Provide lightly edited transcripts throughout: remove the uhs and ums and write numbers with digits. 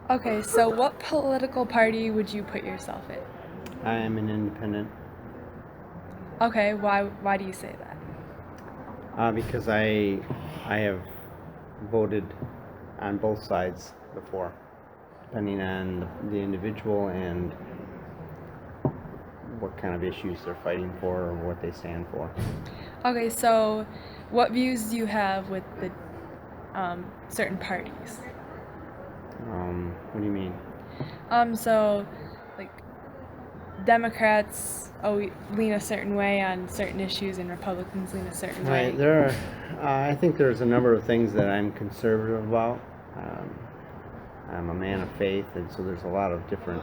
Okay, so what political party would you put yourself in? I am an independent Okay, why do you say that? because I have voted on both sides before, depending on the individual and what kind of issues they're fighting for or what they stand for. Okay, so what views do you have with the certain parties? What do you mean? So like Democrats lean a certain way on certain issues, and Republicans lean a certain Right, way. there are. I think there's a number of things that I'm conservative about. Um, I'm a man of faith, and so there's a lot of different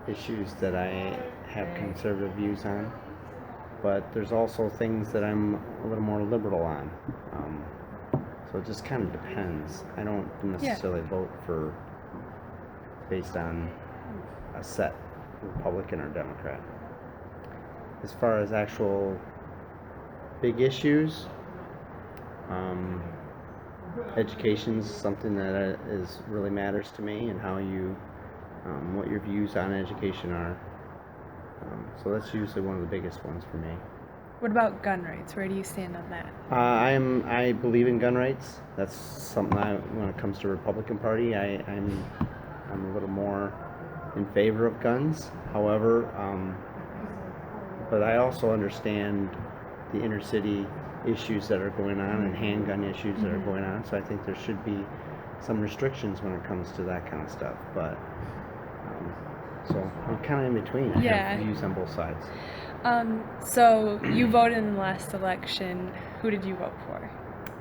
issues that I have conservative views on. But there's also things that I'm a little more liberal on. Um, so it just kind of depends. I don't Yeah. necessarily vote for based on a set Republican or Democrat. As far as actual big issues, um, education is something that is really matters to me, and how you, what your views on education are. So that's usually one of the biggest ones for me. What about gun rights? Where do you stand on that? I believe in gun rights. That's something when it comes to Republican Party, I'm a little more in favor of guns. However, but I also understand the inner city issues that are going on and handgun issues that are going on. So I think there should be some restrictions when it comes to that kind of stuff. But so I'm kind of in between. I Yeah. have views on both sides. So you voted in the last election. Who did you vote for?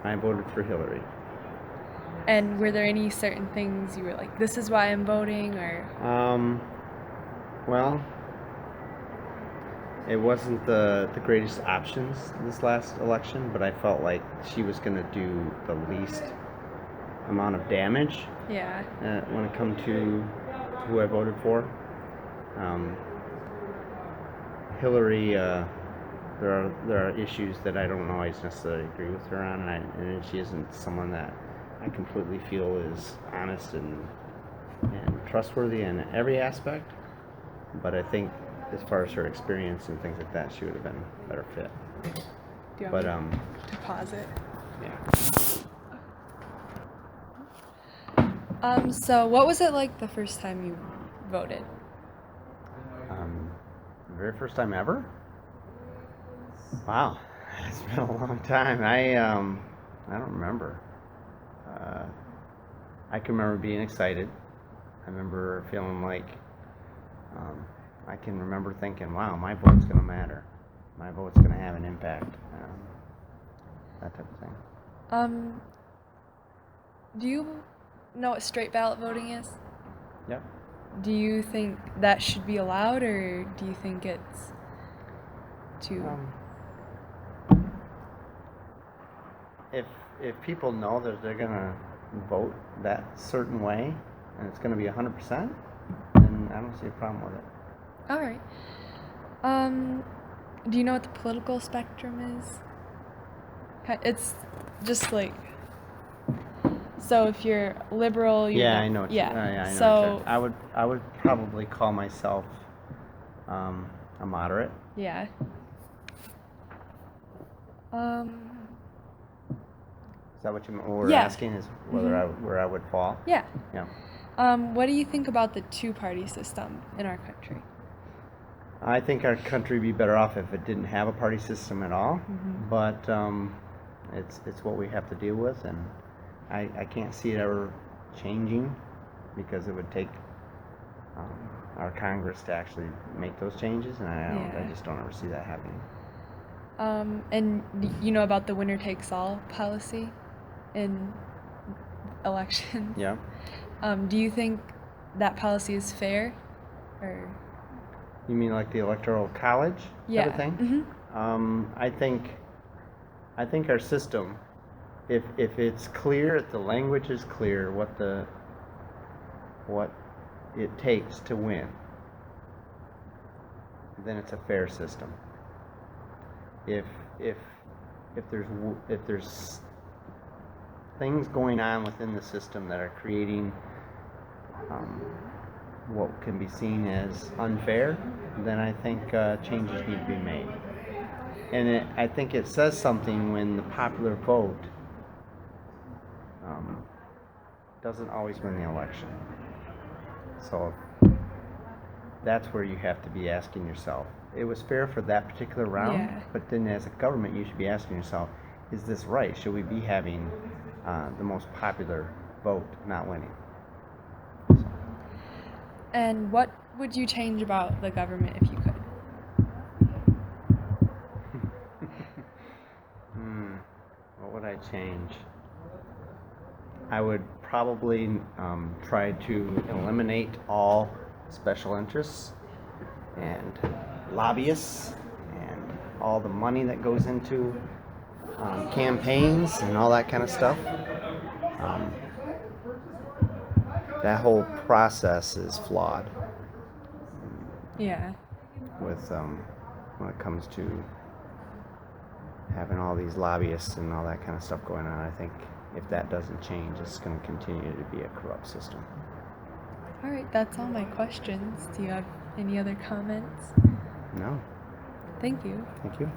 I voted for Hillary. And were there any certain things you were like, this is why I'm voting, or? Well, it wasn't the greatest options this last election, but I felt like she was going to do the least amount of damage Yeah. when it come to who I voted for. Um, Hillary, there are issues that I don't always necessarily agree with her on, and she isn't someone that I completely feel is honest and trustworthy in every aspect. But I think as far as her experience and things like that, she would have been a better fit. Do you But want me to pause it? yeah. So what was it like the first time you voted? The very first time ever. Wow, it's been a long time. I don't remember. Uh, I can remember being excited. I remember feeling like I can remember thinking, "Wow, my vote's going to matter. My vote's going to have an impact." That type of thing. Um, do you know what straight ballot voting is? Yep. Do you think that should be allowed, or do you think it's too? If if people know that they're gonna vote that certain way and it's gonna be 100%, then I don't see a problem with it. All right. Um, do you know what the political spectrum is? It's just like, so if you're liberal, you're Yeah, not, I know. yeah. I know. So I would probably call myself a moderate. yeah. Um, Is that what we're yeah. asking? Is whether where I would fall? Yeah. Yeah. What do you think about the two-party system in our country? I think our country would be better off if it didn't have a party system at all. But it's what we have to deal with, and I can't see it ever changing because it would take our Congress to actually make those changes, and I just don't ever see that happening. And you know about the winner takes all policy in elections? Yeah. Do you think that policy is fair, or? You mean like the electoral college type of thing? I think our system, if it's clear, if the language is clear, what it takes to win, then it's a fair system. If if if there's things going on within the system that are creating what can be seen as unfair, then I think changes need to be made. And I think it says something when the popular vote doesn't always win the election. So that's where you have to be asking yourself, it was fair for that particular round, Yeah. but then as a government you should be asking yourself, is this right? Should we be having the most popular vote not winning? And what would you change about the government if you could? What would I change? I would probably try to eliminate all special interests and lobbyists and all the money that goes into campaigns and all that kind of stuff. That whole process is flawed Yeah. with when it comes to having all these lobbyists and all that kind of stuff going on. I think if that doesn't change, it's going to continue to be a corrupt system. All right, that's all my questions. Do you have any other comments? No. Thank you. Thank you.